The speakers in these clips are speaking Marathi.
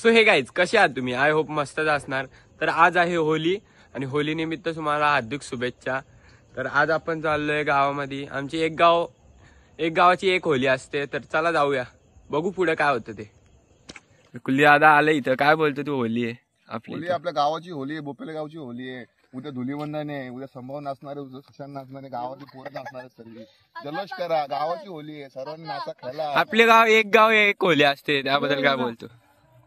सो हे गाईज कसे आहात तुम्ही? आय होप मस्तच असणार. तर आज आहे होली आणि होली निमित्त तुम्हाला हार्दिक शुभेच्छा. तर आज आपण चाललोय गावामध्ये. आमची एक गावाची एक होली असते. तर चला जाऊया, बघू पुढे काय होतं ते. कुल्ली दादा आले इथं. काय बोलतो तू? होली आहे आपली, आपल्या गावाची होली आहे, बोपेले गावची होली आहे. उद्या धुलीवंदन आहे, उद्या संभव नाचणार आहे, उद्या सुशांत नाचणार आहे, गावातली पोरं नाचणार आहेत. सगळी जल्लोष करा, गावाची होली आहे, सर्वांनी नाचा खेळा. आपले गाव एक होली असते, त्याबद्दल काय बोलतो?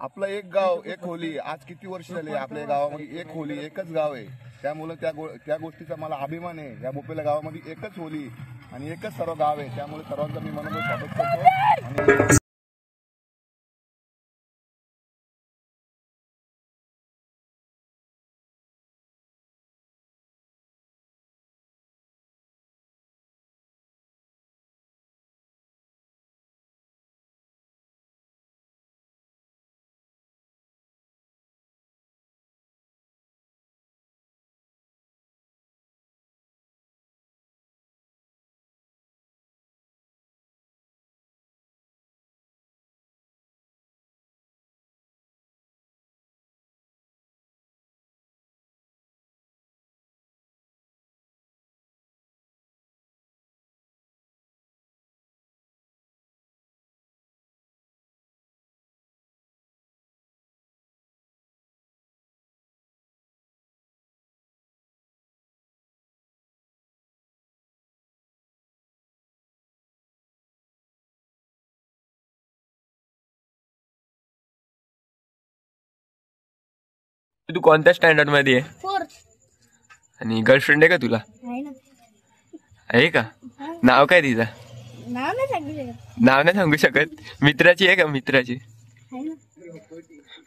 आपलं एक गाव एक होली. आज किती वर्ष झाले आपल्या गावामध्ये एक होली, एकच गाव आहे. त्यामुळे त्या गोष्टीचा मला अभिमान आहे. या बोपेल्या गावामध्ये एकच होली आणि एकच सर्व गाव आहे. त्यामुळे सर्वांचं मी मनोभावे स्वागत करतो. आणि तू कोणत्या स्टँडर्ड मध्ये आहे? 4th. आणि गर्लफ्रेंड आहे का तुला? आहे का? नाव काय तिचं? नाव नाही सांगू शकत. मित्राची आहे का? मित्राची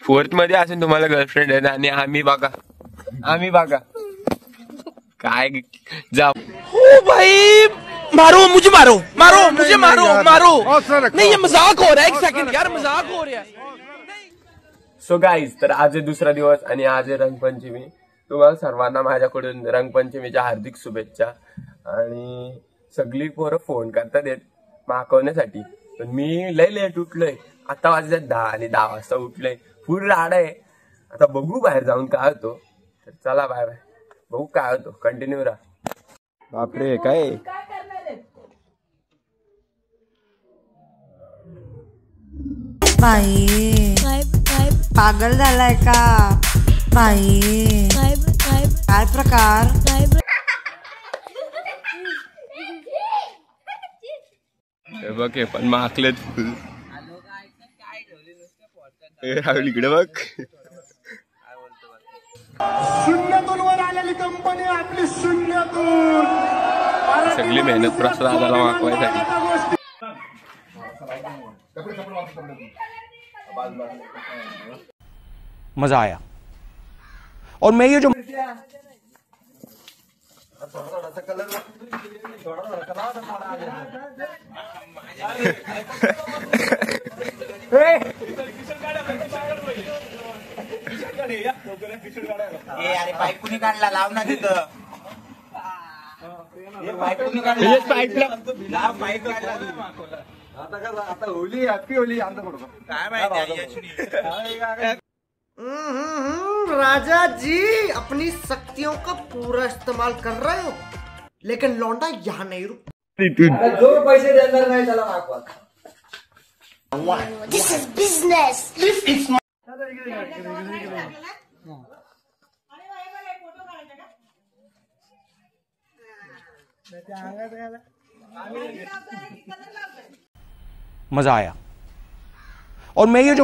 4th मध्ये असून तुम्हाला गर्लफ्रेंड आहे ना? आणि आम्ही बघा काय जा. ओ भाई मारो मुझे, मारो नहीं, ये मजाक हो रहा है. एक सेकंड यार, मजाक हो रहा है. सो गाईज, तर आज आहे दुसरा दिवस आणि आज आहे रंगपंचमी. तुम्हाला सर्वांना माझ्याकडून रंगपंचमीच्या हार्दिक शुभेच्छा. आणि सगळी पोरं फोन करतात येत मागवण्यासाठी, पण मी लय लेट उठलोय. आता वाजले 10 आणि 10 वाजता उठलोय. फुल राड आहे. आता बघू बाहेर जाऊन काय होतो. तर चला बाय बाय, बघू काय होतो. कंटिन्यू राहा. बापरे काय बाई, पागल झालाय का बाई? काय प्रकार? बघ हे पण माकलेत फुल. राहुल इकडे बघ. शून्यातून वर आलेली कंपनी आपली. शून्यातून सगळी मेहनत प्रसादाला मागवायसाठी. मजा आया. और मैं ये जो पाईप कुणी काढला? लाव ना तिथं. आता होली, हॅपी होली. काय माहिती राजा जी अपनी शक्तियों का पूरा इस्तेमाल कर रहे हो, लेकिन लौंडा यहाँ नहीं रुक. जो पैसे देणार नाही त्याला मागवा. This is business. मजा आया. और मैं ये जो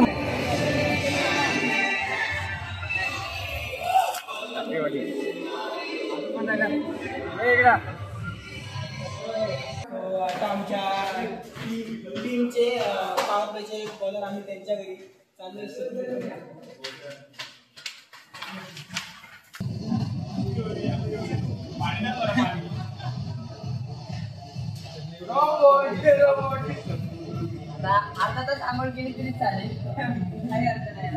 आता आमच्या टीमचे पॉवर प्लेचे बॉलर आम्ही त्यांच्या घरी चाललोय. आता तर आंघोळ केली तरी चालेल, काही अर्थ नाही.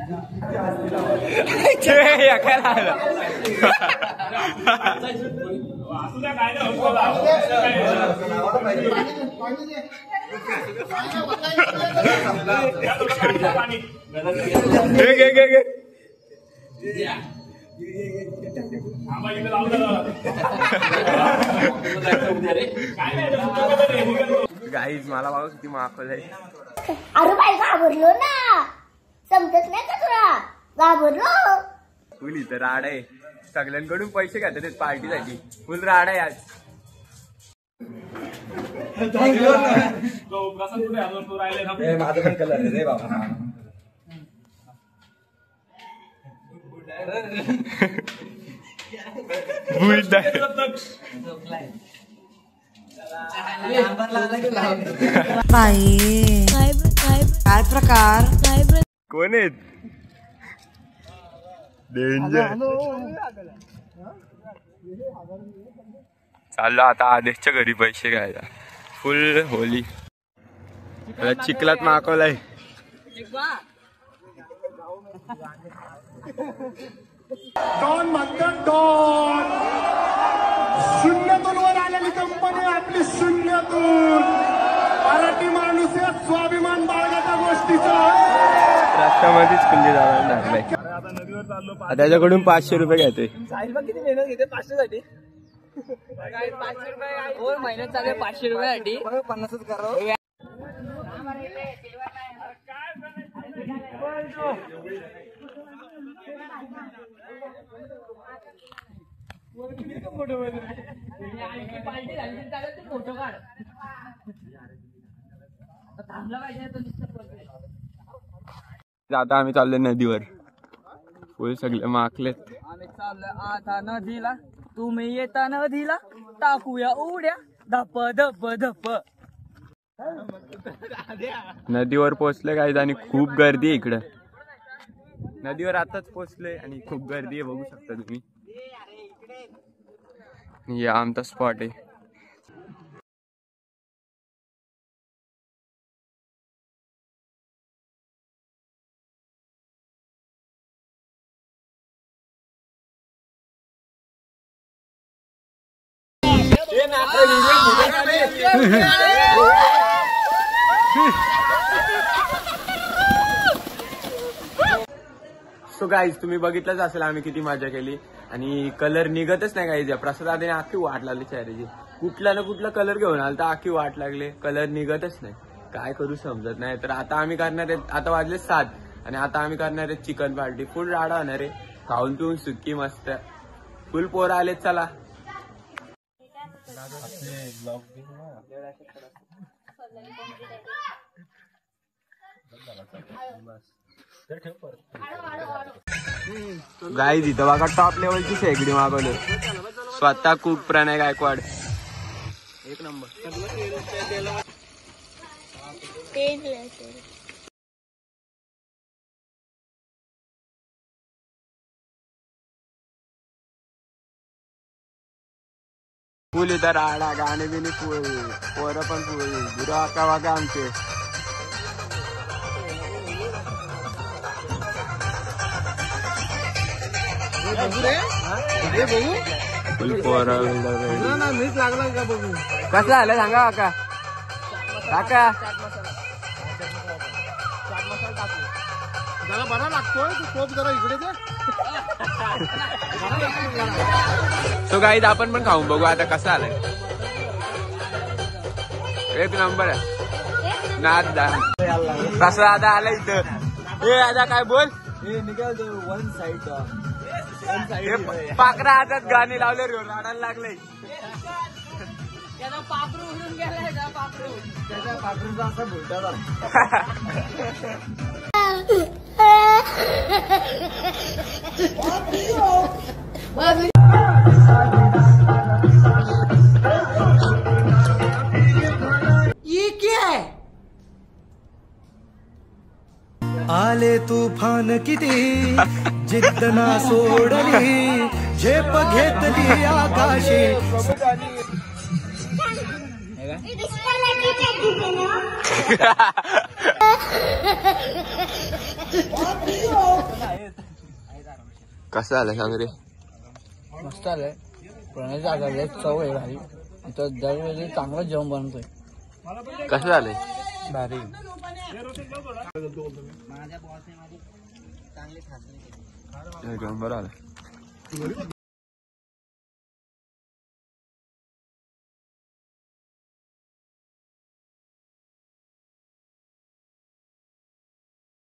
गाईज मला बघा किती माकल आहे. अरे बाई घाबरलो ना, समजत नाही का तुला, घाबरलो. फुल इथं राड आहे, सगळ्यांकडून पैसे घेतात पार्टीसाठी. फुल राड आहे आज. माझं पण कलर आहे रे बाबा. काय प्रकार कोण आहेत? डेंजर. चाललो आता आदेशच्या घरी पैसे घ्यायला. फुल होली चिखलात माकवलाय. डॉन म्हणतात डॉन. शून्यातून वर आलेली कंपनी आपली शून्यातून. मराठी माणूस या स्वाभिमान बाळगाच्या गोष्टीचा रस्त्यामध्येच कुंडी लागलाय. त्याच्याकडून 500 रुपये घेते. किती मेहनत घेते 500 साठी. 500 रुपये महिन्यात चालू 500 रुपयासाठी 50च करा. आता आम्ही चाललोय नदीवर. फुल सगळे माकलेत. आम्ही चाललोय आता नदीला, तुम्ही येता नदीला, टाकूया उड्या धप धप धप. नदीवर पोहोचले काय आणि खूप गर्दी आहे इकडं. नदीवर आताच पोहोचले आणि खूप गर्दी आहे, बघू शकता तुम्ही. या आमचा स्पॉट आहे. सो गाईज तुम्ही बघितलंच असेल आम्ही किती मजा केली. आणि कलर निघतच नाही गाईज. प्रसादाने आखी वाट लागली चेहऱ्याची. कुठला ना कुठला कलर घेऊन आला तर आखी वाट लागले. कलर निघतच नाही. काय करू समजत नाही. तर आता आम्ही करणार आहेत, आता वाजले 7 आणि आता आम्ही करणार आहे चिकन पार्टी. फुल राडा होणार आहे. खाऊन पिऊन सुक्की मस्त. फुल पोरं आलेत. चला गाईज इथं बघा टॉप लेवलची शेगडी मागवली. स्वतः कुक प्रणय गायकवाड. एक नंबर. फुल इथं राडा, गाणे बिने फुल, पोरं पण फुल. गुरु आका वागा आमचे. फुल पोरं मीच लागला का बघू. कसं आलं सांगा काका. काका जरा बरा लागतोय तू कोप जरा इकडे दे. सो गाईज आपण पण खाऊन बघू आता कसं आलंय. एक नंबर आहे. नाद कसं आता आलं इथं. हे आता काय बोल. वन साइड पाकरा हातात गाणी लावले रे राडायला लागले. त्याचा पापरू उडून गेलाय. त्याचा पापरू, त्याच्या पापरूचा असा भुलटा झाला. ये क्या है? आले तुफान किती जिद्द ना सोडली, झेप घेतली आकाशी. कसं आलं सांग रे. मस्त आलंय. प्रणयच्या आगायला चव आहे भारी. इथं दरवेळी चांगलं जेवण बनतोय. कसं झालंय. भारी माझ्या बॉसने माझे चांगले खासले बरं आलं